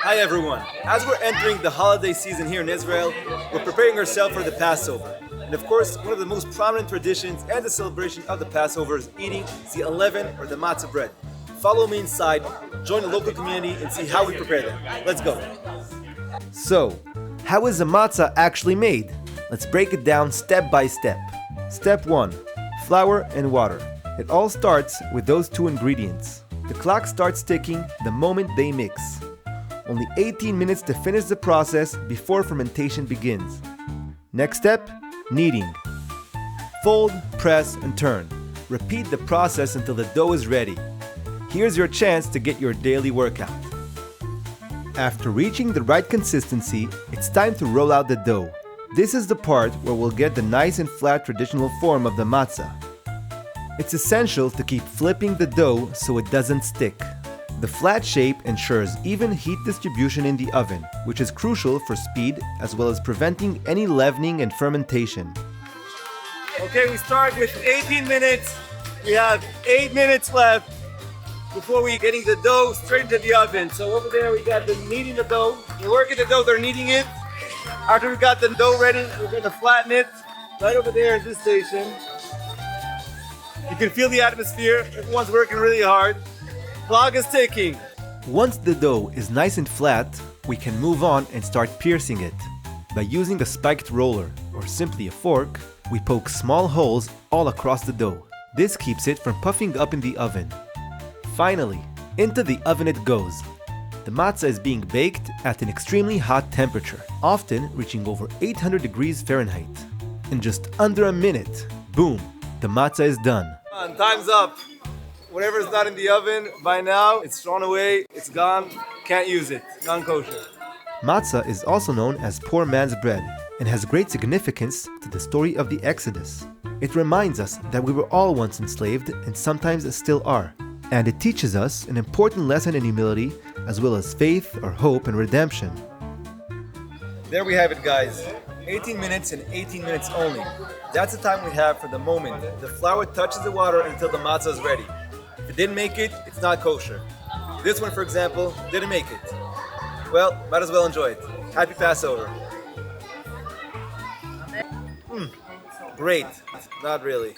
Hi everyone. As we're entering the holiday season here in Israel, we're preparing ourselves for the Passover. And of course, one of the most prominent traditions and the celebration of the Passover is eating the unleavened or the matzah bread. Follow me inside, join the local community and see how we prepare them. Let's go. So, how is a matzah actually made? Let's break it down step by step. Step 1. Flour and water. It all starts with those two ingredients. The clock starts ticking the moment they mix. Only 18 minutes to finish the process before fermentation begins. Next step, kneading. Fold, press, and turn. Repeat the process until the dough is ready. Here's your chance to get your daily workout. After reaching the right consistency, it's time to roll out the dough. This is the part where we'll get the nice and flat traditional form of the matzah. It's essential to keep flipping the dough so it doesn't stick. The flat shape ensures even heat distribution in the oven, which is crucial for speed as well as preventing any leavening and fermentation. Okay, we start with 18 minutes. We have 8 minutes left before we getting the dough straight into the oven. So over there we got the kneading the dough. We're working the dough, they're kneading it. After we got the dough ready, we're going to flatten it right over there at this station. You can feel the atmosphere. Everyone's working really hard. Clock is ticking. Once the dough is nice and flat, we can move on and start piercing it. By using a spiked roller or simply a fork, we poke small holes all across the dough. This keeps it from puffing up in the oven. Finally, into the oven it goes. The matzah is being baked at an extremely hot temperature, often reaching over 800 degrees Fahrenheit. In just under a minute, boom, the matzah is done. Time's up. Whatever's not in the oven, by now, it's thrown away, it's gone, can't use it, non-kosher. Matzah is also known as poor man's bread and has great significance to the story of the Exodus. It reminds us that we were all once enslaved and sometimes still are. And it teaches us an important lesson in humility as well as faith or hope and redemption. There we have it, guys. 18 minutes and 18 minutes only. That's the time we have for the moment the flour touches the water until the matzah is ready. If it didn't make it, it's not kosher. This one, for example, didn't make it. Well, might as well enjoy it. Happy Passover. Great. Not really.